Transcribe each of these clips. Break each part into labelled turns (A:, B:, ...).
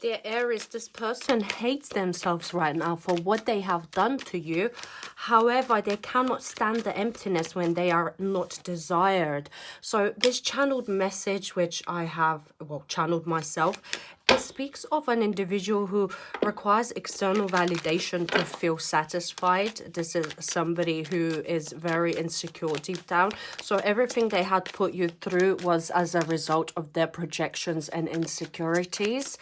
A: Dear Aries, this person hates themselves right now for what they have done to you. However, they cannot stand the emptiness when they are not desired. So this channeled message, which I have, well, channeled myself, it speaks of an individual who requires external validation to feel satisfied. This is somebody who is very insecure deep down. So everything they had put you through was as a result of their projections and insecurities.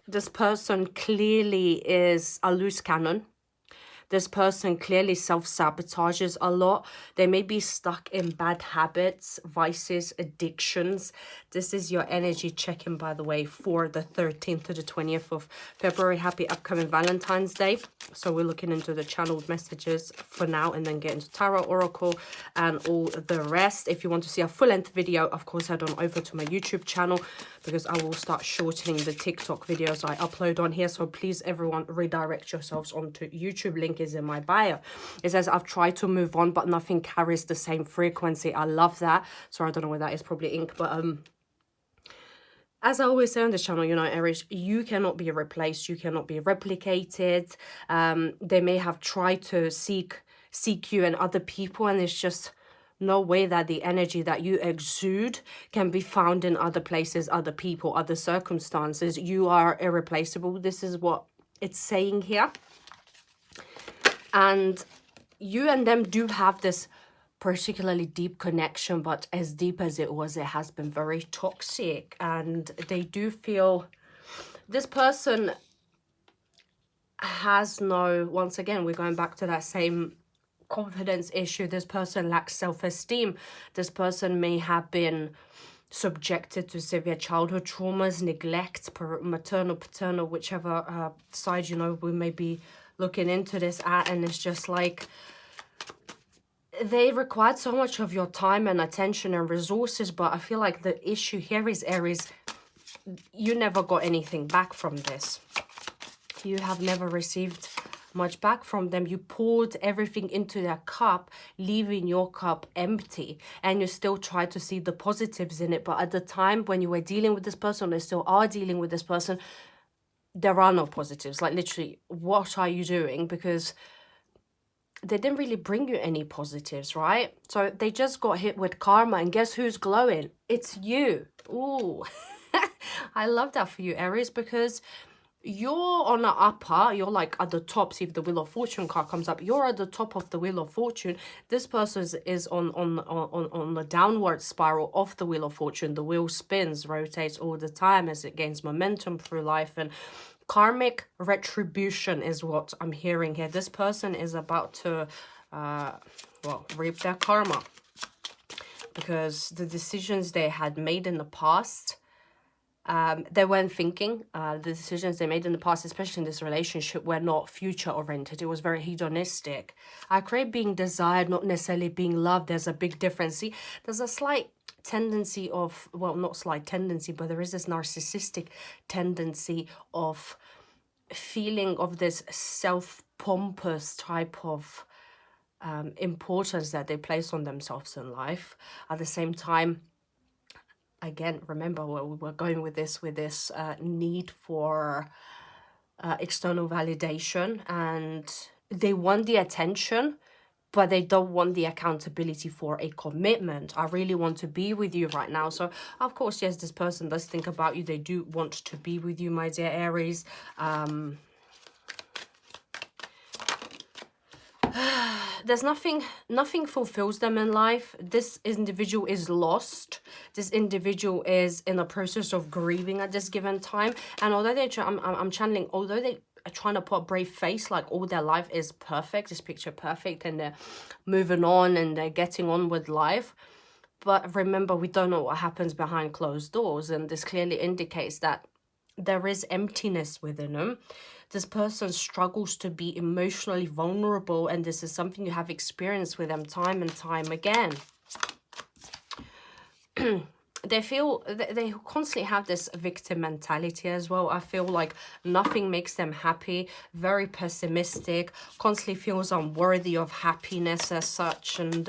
A: This person clearly is a loose cannon. This person clearly self-sabotages a lot. They may be stuck in bad habits, vices, addictions. This is your energy check-in, by the way, for the 13th to the 20th of February. Happy upcoming Valentine's Day. So we're looking into the channeled messages for now and then get into Tarot, Oracle, and all the rest. If you want to see a full-length video, of course, head on over to my YouTube channel because I will start shortening the TikTok videos I upload on here. So please, everyone, redirect yourselves onto YouTube. Link is in my bio. It says, I've tried to move on, but nothing carries the same frequency. I love that. Sorry, I don't know where that is. Probably ink, but as I always say on this channel, you know, Aries, you cannot be replaced. You cannot be replicated. They may have tried to seek you and other people, and it's just no way that the energy that you exude can be found in other places, other people, other circumstances. You are irreplaceable. This is what it's saying here. And you and them do have this particularly deep connection, but as deep as it was, it has been very toxic. And they do feel this person has no, once again, we're going back to that same confidence issue. This person lacks self-esteem. This person may have been subjected to severe childhood traumas, neglect, maternal, paternal, whichever side, you know, we may be looking into this at. And it's just like they required so much of your time and attention and resources, but I feel like the issue here is, Aries, you never got anything back from this. You have never received much back from them. You poured everything into their cup, leaving your cup empty, and you still try to see the positives in it. But at the time when you were dealing with this person, or still are dealing with this person, there are no positives. Like, literally, what are you doing? Because they didn't really bring you any positives, right? So they just got hit with karma, and guess who's glowing? It's you. Ooh. I love that for you, Aries, because you're on the upper, you're like at the top. See if the Wheel of Fortune card comes up, you're at the top of the Wheel of Fortune. This person is on the downward spiral of the Wheel of Fortune. The wheel spins, rotates all the time as it gains momentum through life. And karmic retribution is what I'm hearing here. This person is about to well, reap their karma, because the decisions they had made in the past, they weren't thinking. The decisions they made in the past, especially in this relationship, were not future oriented. It was very hedonistic. I crave being desired, not necessarily being loved. There's a big difference. See, there's a slight tendency of, well, not slight tendency, but there is this narcissistic tendency of feeling of this self-pompous type of importance that they place on themselves in life. At the same time, again, remember where we were going with this need for external validation, and they want the attention, but they don't want the accountability for a commitment. I really want to be with you right now. So, of course, yes, this person does think about you. They do want to be with you, my dear Aries. There's nothing fulfills them in life. This individual is lost. This individual is in a process of grieving at this given time. And although I'm channeling, although they are trying to put a brave face, like all their life is perfect, is picture perfect, and they're moving on and they're getting on with life. But remember, we don't know what happens behind closed doors. And this clearly indicates that there is emptiness within them. This person struggles to be emotionally vulnerable, and this is something you have experienced with them time and time again. They feel, they constantly have this victim mentality as well. I feel like nothing makes them happy, very pessimistic, constantly feels unworthy of happiness as such. And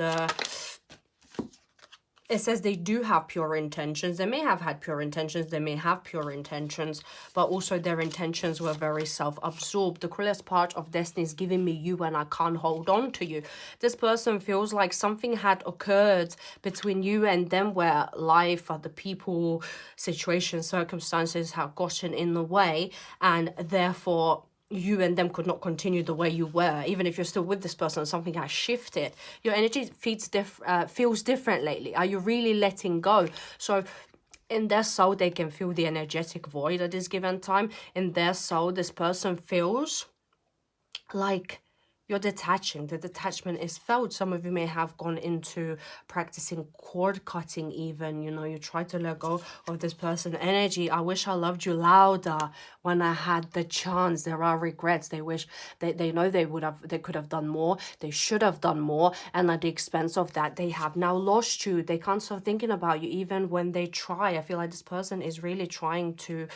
A: it says they do have pure intentions. They may have had pure intentions. They may have pure intentions, but also their intentions were very self-absorbed. The cruelest part of destiny is giving me you and I can't hold on to you. This person feels like something had occurred between you and them where life, other people, situations, circumstances have gotten in the way, and therefore you and them could not continue the way you were. Even if you're still with this person, something has shifted. Your energy feels different lately. Are you really letting go? So in their soul, they can feel the energetic void at this given time. In their soul, this person feels like you're detaching. The detachment is felt. Some of you may have gone into practicing cord cutting even. You know, you try to let go of this person energy. I wish I loved you louder when I had the chance. There are regrets. They wish, they know they could have done more. They should have done more. And at the expense of that, they have now lost you. They can't stop thinking about you even when they try. I feel like this person is really trying to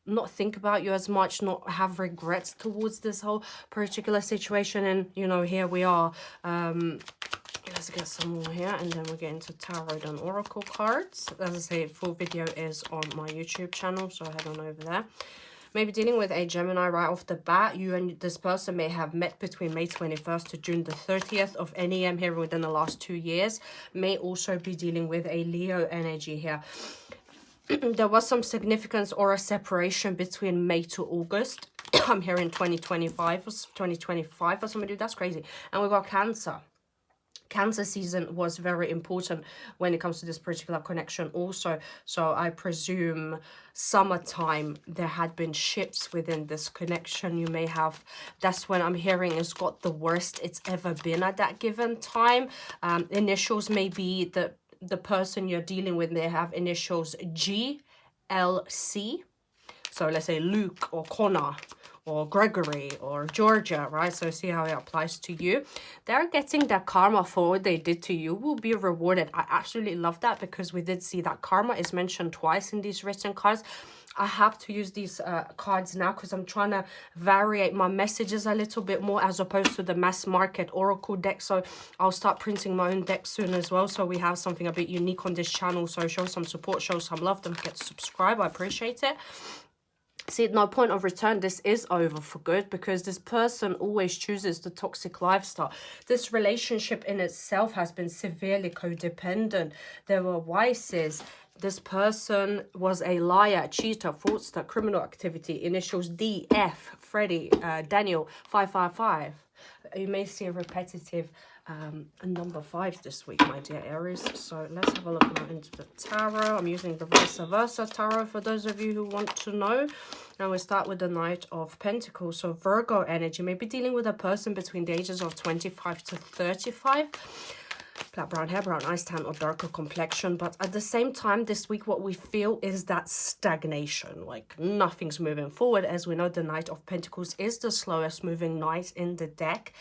A: not think about you as much, not have regrets towards this whole particular situation. And you know, here we are. Let's get some more here, and then we'll get into tarot and oracle cards. As I say, full video is on my YouTube channel, so head on over there. Maybe dealing with a Gemini right off the bat. You and this person may have met between May 21st to June the 30th of NEM here within the last 2 years. May also be dealing with a Leo energy here. There was some significance or a separation between May to August. I'm hearing 2025 for somebody. That's crazy. And we got Cancer. Cancer season was very important when it comes to this particular connection also. So I presume summertime, there had been shifts within this connection. You may have, that's when I'm hearing it's got the worst it's ever been at that given time. Initials may be the person you're dealing with, they have initials G, L, C. So let's say Luke or Connor or Gregory or Georgia, right? So see how it applies to you. They're getting that karma for what they did to you will be rewarded. I absolutely love that, because we did see that karma is mentioned twice in these written cards. I have to use these cards now because I'm trying to variate my messages a little bit more as opposed to the mass market oracle deck. So I'll start printing my own deck soon as well, so we have something a bit unique on this channel. So show some support, show some love, don't forget to subscribe. I appreciate it. See, no point of return. This is over for good, because this person always chooses the toxic lifestyle. This relationship in itself has been severely codependent. There were vices. This person was a liar, cheater, fraudster, criminal activity. Initials D, F, Freddie, Daniel, 555. You may see a repetitive number 5 this week, my dear Aries. So let's have a look into the tarot. I'm using the vice versa tarot for those of you who want to know. Now we start with the Knight of Pentacles. So Virgo energy, maybe dealing with a person between the ages of 25 to 35. Black, brown hair, brown eyes, tan or darker complexion. But at the same time, this week, what we feel is that stagnation. Like nothing's moving forward. As we know, the Knight of Pentacles is the slowest moving knight in the deck.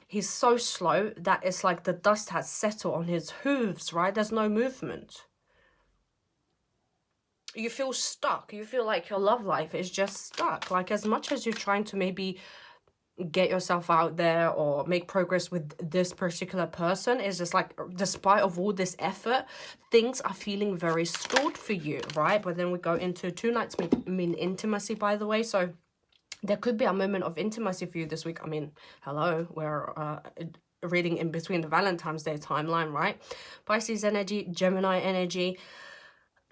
A: He's so slow that it's like the dust has settled on his hooves, right? There's no movement. You feel stuck. You feel like your love life is just stuck. Like as much as you're trying to maybe get yourself out there or make progress with this particular person, is just like, despite of all this effort, things are feeling very stalled for you, right? But then we go into 2 nights mean intimacy, by the way. So there could be a moment of intimacy for you this week. I mean, hello, we're reading in between the Valentine's Day timeline, right? Pisces energy, Gemini energy.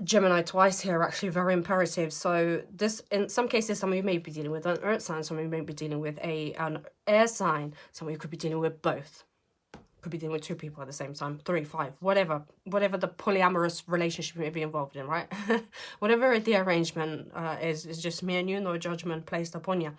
A: Gemini twice here, actually very imperative. So this, in some cases, some of you may be dealing with an earth sign, some of you may be dealing with an air sign, some of you could be dealing with both. Could be dealing with 2 people at the same time, 3, 5, whatever the polyamorous relationship you may be involved in, right? Whatever the arrangement is just me and you, no judgment placed upon you.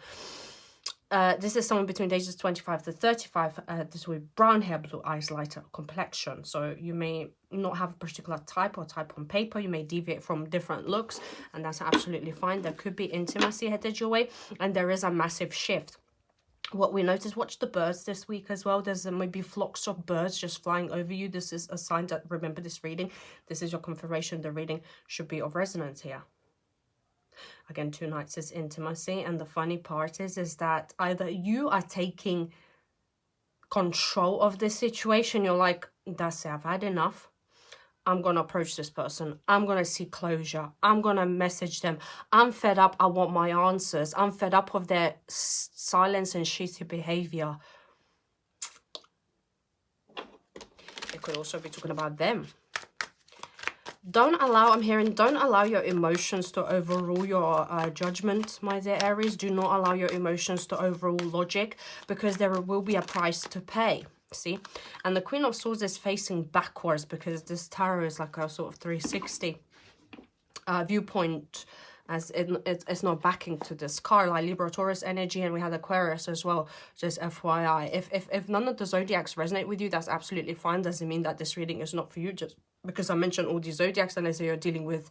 A: This is someone between the ages 25 to 35. This with brown hair, blue eyes, lighter complexion. So you may not have a particular type or type on paper. You may deviate from different looks, and that's absolutely fine. There could be intimacy headed your way, and there is a massive shift. What we notice, watch the birds this week as well. There's maybe flocks of birds just flying over you. This is a sign that, remember this reading, this is your confirmation. The reading should be of resonance here. Again, 2 nights is intimacy. And the funny part is that either you are taking control of this situation. You're like, that's it, I've had enough. I'm going to approach this person. I'm going to seek closure. I'm going to message them. I'm fed up. I want my answers. I'm fed up of their silence and shitty behavior. It could also be talking about them. Don't allow, I'm hearing, don't allow your emotions to overrule your judgment, my dear Aries. Do not allow your emotions to overrule logic, because there will be a price to pay. See? And the Queen of Swords is facing backwards, because this tarot is like a sort of 360 viewpoint, as it's not backing to this card, like Libra, Taurus energy, and we had Aquarius as well, just FYI. If none of the zodiacs resonate with you, that's absolutely fine. Doesn't mean that this reading is not for you, just because I mentioned all these zodiacs, unless you're dealing with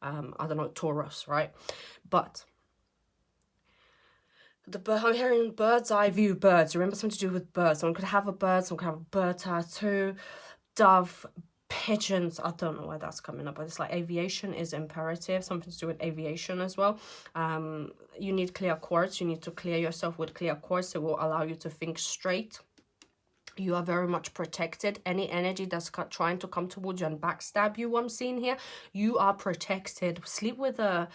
A: I don't know, Taurus, right? But I'm hearing bird's eye view, birds. Remember, something to do with birds. Someone could have a bird, someone could have a bird tattoo, dove, pigeons. I don't know why that's coming up, but it's like aviation is imperative, something to do with aviation as well. You need clear quartz. You need to clear yourself with clear quartz. It will allow you to think straight. You are very much protected. Any energy that's trying to come towards you and backstab you, I'm seeing here, you are protected. Sleep with a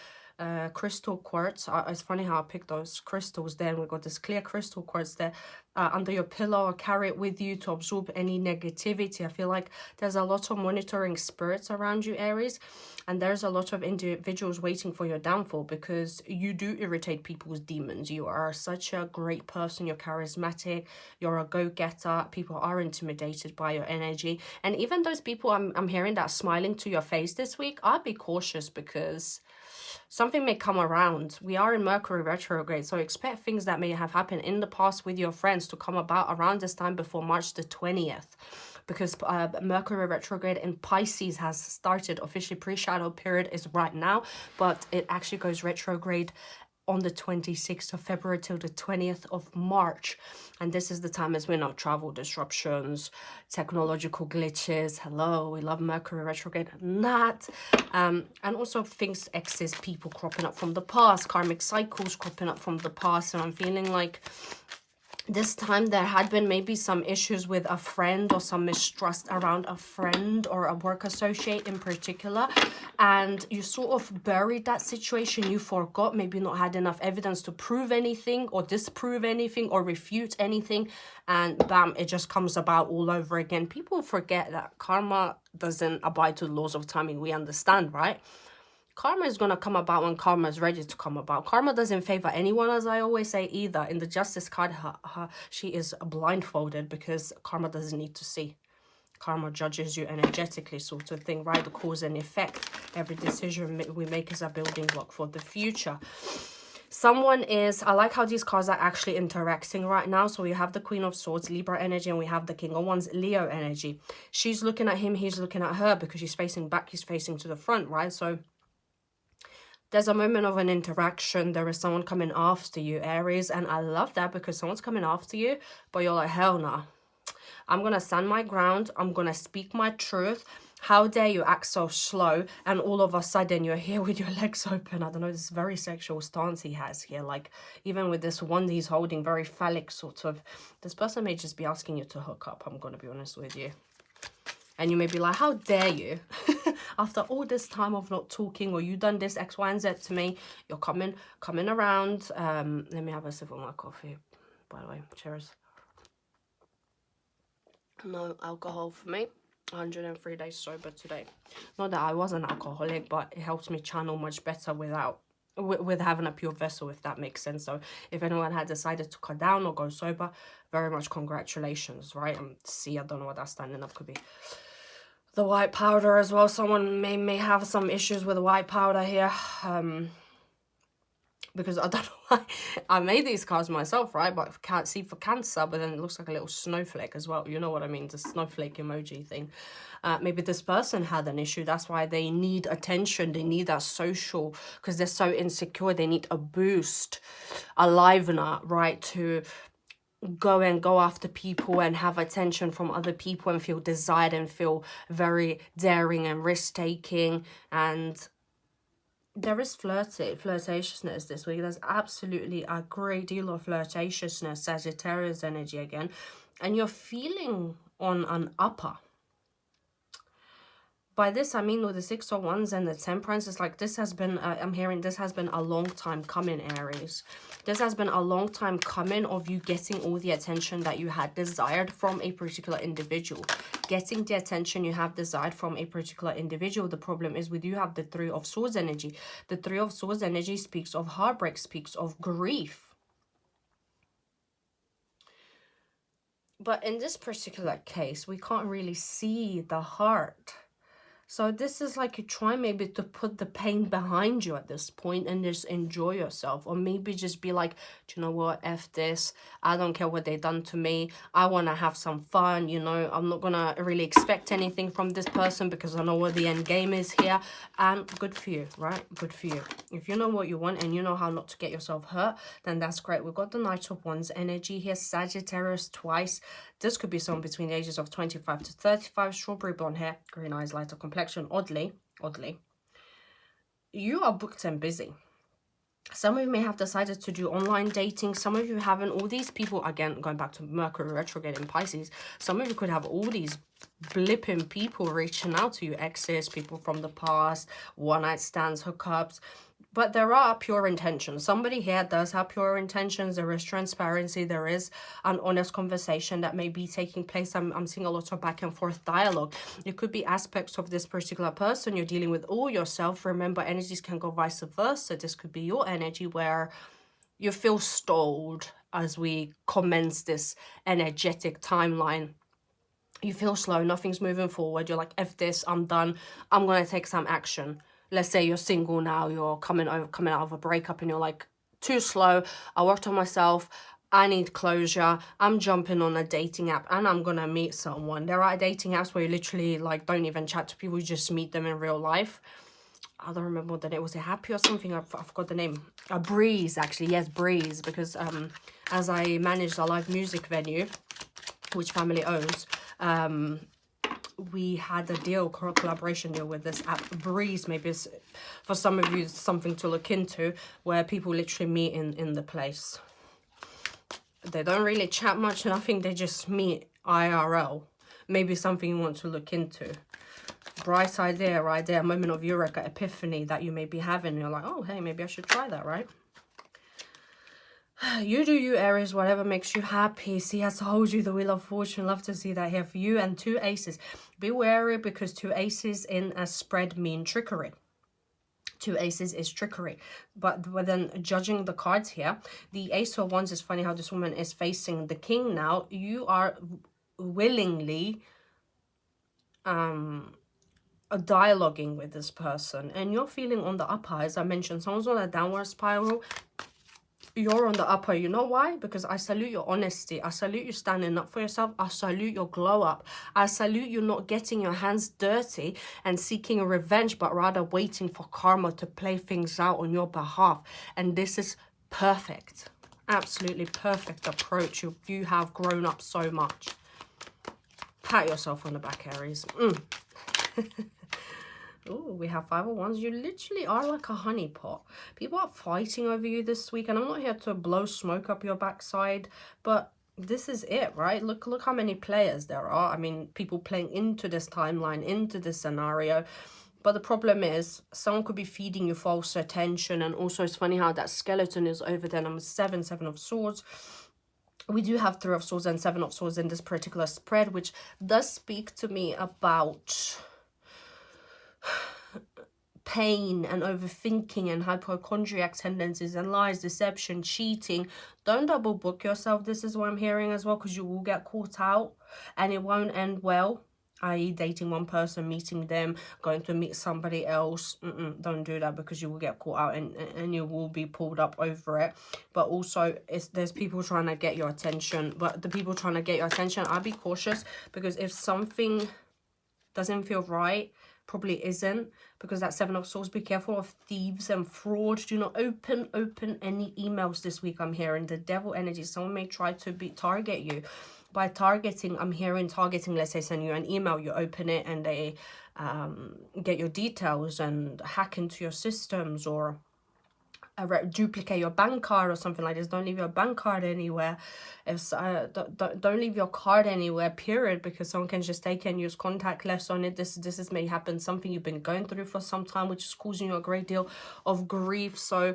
A: crystal quartz. It's funny how I picked those crystals there, and we got this clear crystal quartz there under your pillow, or carry it with you to absorb any negativity. I feel like there's a lot of monitoring spirits around you, Aries, and there's a lot of individuals waiting for your downfall, because you do irritate people's demons. You are such a great person. You're charismatic. You're a go-getter. People are intimidated by your energy, and even those people I'm hearing that smiling to your face this week, I'd be cautious, because something may come around. We are in Mercury retrograde, so expect things that may have happened in the past with your friends to come about around this time before March the 20th. Because Mercury retrograde in Pisces has started. Officially, pre-shadow period is right now, but it actually goes retrograde on the 26th of February till the 20th of March. And this is the time as we know, travel disruptions, technological glitches. Hello, we love Mercury retrograde and that. And also things, exes, people cropping up from the past, karmic cycles cropping up from the past. And I'm feeling like this time there had been maybe some issues with a friend, or some mistrust around a friend or a work associate in particular, and you sort of buried that situation. You forgot, maybe not had enough evidence to prove anything or disprove anything or refute anything, and bam, it just comes about all over again. People forget that karma doesn't abide to the laws of timing. We understand, right? Karma is going to come about when karma is ready to come about. Karma doesn't favor anyone, as I always say, either. In the Justice card, she is blindfolded, because karma doesn't need to see. Karma judges you energetically, sort of thing, right? The cause and effect. Every decision we make is a building block for the future. Someone is, I like how these cards are actually interacting right now. So we have the Queen of Swords, Libra energy, and we have the King of Wands, Leo energy. She's looking at him, he's looking at her, because she's facing back, he's facing to the front, right? So there's a moment of an interaction. There is someone coming after you, Aries. And I love that, because someone's coming after you, but you're like, hell no. I'm going to stand my ground. I'm going to speak my truth. How dare you act so slow? And all of a sudden you're here with your legs open. I don't know, this very sexual stance he has here. Like, even with this one he's holding, very phallic sort of. This person may just be asking you to hook up. I'm going to be honest with you. And you may be like, how dare you? After all this time of not talking, or you done this X, Y, and Z to me, you're coming around. Let me have a sip of my coffee, by the way. Cheers. No alcohol for me. 103 days sober today. Not that I was an alcoholic, but it helps me channel much better with having a pure vessel, if that makes sense. So if anyone had decided to cut down or go sober, very much congratulations, right? And see, I don't know what that's standing up could be. The white powder as well. Someone may have some issues with white powder here. Because I don't know why I made these cards myself, right? But can't see for Cancer, but then it looks like a little snowflake as well. You know what I mean? The snowflake emoji thing. Maybe this person had an issue. That's why they need attention. They need that social, because they're so insecure. They need a boost, a livener, right? To go after people and have attention from other people and feel desired and feel very daring and risk-taking. And there is flirtatiousness this week. There's absolutely a great deal of flirtatiousness, Sagittarius energy again. And you're feeling on an upper. By this, I mean with the 6 of Wands and the Temperance, it's like this has been, I'm hearing this has been a long time coming, Aries. This has been a long time coming of you getting all the attention that you had desired from a particular individual. Getting the attention you have desired from a particular individual. The problem is with you have the 3 of Swords energy. The 3 of Swords energy speaks of heartbreak, speaks of grief. But in this particular case, we can't really see the heart. So this is like you try maybe to put the pain behind you at this point and just enjoy yourself. Or maybe just be like, do you know what, F this. I don't care what they done to me. I want to have some fun, you know. I'm not going to really expect anything from this person because I know what the end game is here. And good for you, right? Good for you. If you know what you want and you know how not to get yourself hurt, then that's great. We've got the Knight of Wands energy here. Sagittarius twice. This could be someone between the ages of 25 to 35, strawberry blonde hair, green eyes, lighter complexion. Oddly, you are booked and busy. Some of you may have decided to do online dating. Some of you haven't. All these people, again, going back to Mercury retrograde in Pisces, some of you could have all these blipping people reaching out to you, exes, people from the past, one-night stands, hookups. But there are pure intentions. Somebody here does have pure intentions. There is transparency. There is an honest conversation that may be taking place. I'm seeing a lot of back and forth dialogue. It could be aspects of this particular person you're dealing with all yourself. Remember, energies can go vice versa. This could be your energy where you feel stalled as we commence this energetic timeline. You feel slow. Nothing's moving forward. You're like, F this, I'm done. I'm going to take some action. Let's say you're single now, you're coming out of a breakup and you're like, too slow, I worked on myself, I need closure, I'm jumping on a dating app and I'm gonna meet someone. There are dating apps where you literally like don't even chat to people, you just meet them in real life. I don't remember what the name was. It Happy or something? I forgot the name. Breeze, actually. Yes, Breeze, because as I managed a live music venue, which family owns, we had a deal, collaboration deal with this app Breeze. Maybe it's, for some of you, something to look into, where people literally meet in the place. They don't really chat much, nothing. They just meet IRL. Maybe something you want to look into. Bright idea right there, a moment of eureka, epiphany that you may be having. You're like, oh, hey, maybe I should try that, right? You do you, Aries, whatever makes you happy. See, I told you the Wheel of Fortune. Love to see that here for you. And 2 aces. Be wary because 2 aces in a spread mean trickery. 2 aces is trickery. But then judging the cards here, the Ace of Wands is funny how this woman is facing the King now. You are willingly dialoguing with this person. And you're feeling on the upper. As I mentioned, someone's on a downward spiral. You're on the upper. You know why? Because I salute your honesty. I salute you standing up for yourself. I salute your glow up. I salute you not getting your hands dirty and seeking a revenge, but rather waiting for karma to play things out on your behalf. And this is perfect. Absolutely perfect approach. You have grown up so much. Pat yourself on the back, Aries. Oh, we have 5 of Wands. You literally are like a honeypot. People are fighting over you this week, and I'm not here to blow smoke up your backside, but this is it, right? Look how many players there are. I mean, people playing into this timeline, into this scenario. But the problem is, someone could be feeding you false attention, and also it's funny how that skeleton is over there. Number 7, 7 of Swords. We do have 3 of Swords and 7 of Swords in this particular spread, which does speak to me about pain and overthinking and hypochondriac tendencies and lies, deception, cheating. Don't double book yourself. This is what I'm hearing as well, because you will get caught out and it won't end well, i.e. dating one person, meeting them, going to meet somebody else. Don't do that, because you will get caught out and you will be pulled up over it. But also there's people trying to get your attention, but the people trying to get your attention, I'll be cautious, because if something doesn't feel right, probably isn't, because that 7 of Swords. Be careful of thieves and fraud. Do not open any emails this week. I'm hearing the devil energy. Someone may try to target you. By targeting, I'm hearing targeting, let's say send you an email, you open it and they get your details and hack into your systems, or duplicate your bank card or something like this. Don't leave your bank card anywhere. If don't leave your card anywhere, period, because someone can just take it and use contactless on it. This is may happen something you've been going through for some time, which is causing you a great deal of grief. So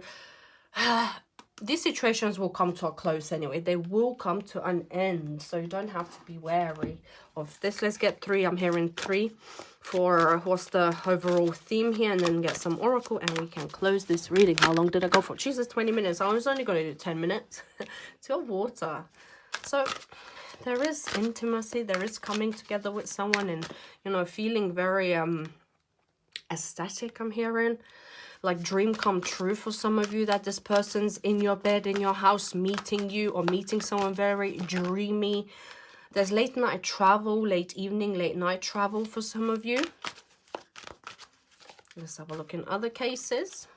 A: these situations will come to a close anyway. They will come to an end, so you don't have to be wary of this. Let's get 3. I'm hearing 3 for what's the overall theme here, and then get some oracle, and we can close this reading. How long did I go for? Jesus, 20 minutes. I was only going to do 10 minutes. Till water. So there is intimacy. There is coming together with someone, and, you know, feeling very aesthetic, I'm hearing. Like dream come true for some of you, that this person's in your bed, in your house, meeting you, or meeting someone very dreamy. There's late night travel, late evening, late night travel for some of you. Let's have a look in other cases.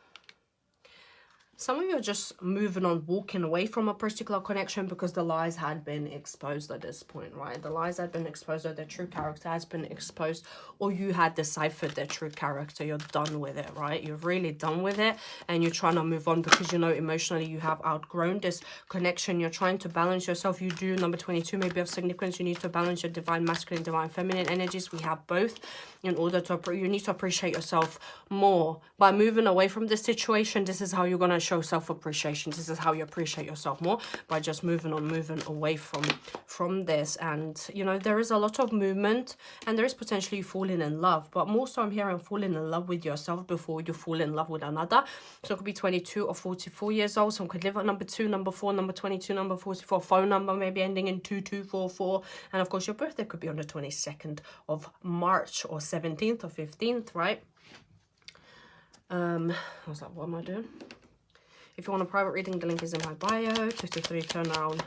A: Some of you are just moving on, walking away from a particular connection because the lies had been exposed at this point, right? The lies had been exposed, or their true character has been exposed, or you had deciphered their true character. You're done with it, right? You're really done with it, and you're trying to move on because, you know, emotionally you have outgrown this connection. You're trying to balance yourself. You do, number 22, maybe of significance. You need to balance your divine masculine, divine feminine energies. We have both. In order to, you need to appreciate yourself more. By moving away from this situation, this is how you're going to show self-appreciation. This is how you appreciate yourself more, by just moving on, moving away from this. And, you know, there is a lot of movement, and there is potentially falling in love, but more so I'm hearing falling in love with yourself before you fall in love with another. So it could be 22 or 44 years old. Someone could live at number 2, number 4, number 22, number 44, phone number maybe ending in 2244, and of course your birthday could be on the 22nd of March, or 17th or 15th, right? What's that? What am I doing? If you want a private reading, the link is in my bio. 2 to 3 turnaround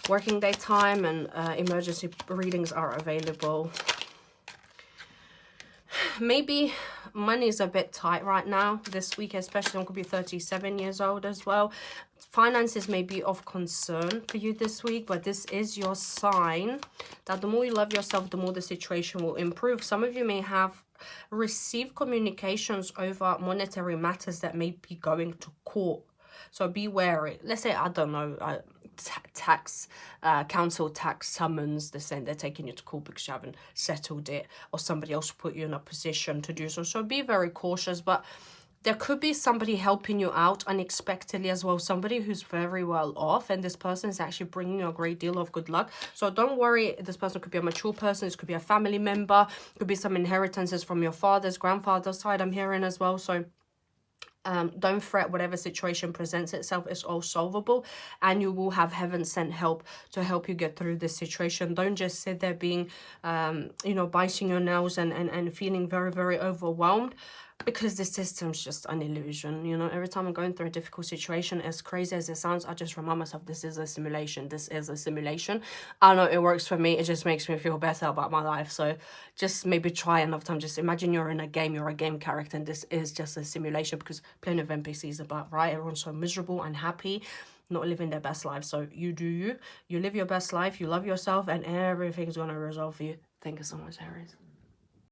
A: working day time, and emergency readings are available. Maybe money is a bit tight right now this week, especially. Someone could be 37 years old as well. Finances may be of concern for you this week, but this is your sign that the more you love yourself, the more the situation will improve. Some of you may have received communications over monetary matters that may be going to court. So be wary. Let's say, I don't know, tax, council tax summons. They're saying they're taking you to court because you haven't settled it, or somebody else put you in a position to do so. So be very cautious, but there could be somebody helping you out unexpectedly as well. Somebody who's very well off, and this person is actually bringing you a great deal of good luck. So don't worry. This person could be a mature person. This could be a family member. Could be some inheritances from your father's, grandfather's side, I'm hearing as well. So don't fret. Whatever situation presents itself is all solvable, and you will have heaven sent help to help you get through this situation. Don't just sit there being, you know, biting your nails and feeling very, very overwhelmed, because the system's just an illusion. You know, every time I'm going through a difficult situation, as crazy as it sounds, I just remind myself, this is a simulation. This is a simulation. I know it works for me. It just makes me feel better about my life. So just maybe try another time. Just imagine you're in a game. You're a game character, and this is just a simulation, because plenty of NPCs about, right? Everyone's so miserable, unhappy, not living their best life. So you do you. You live your best life. You love yourself, and everything's going to resolve for you. Thank you so much, Aries.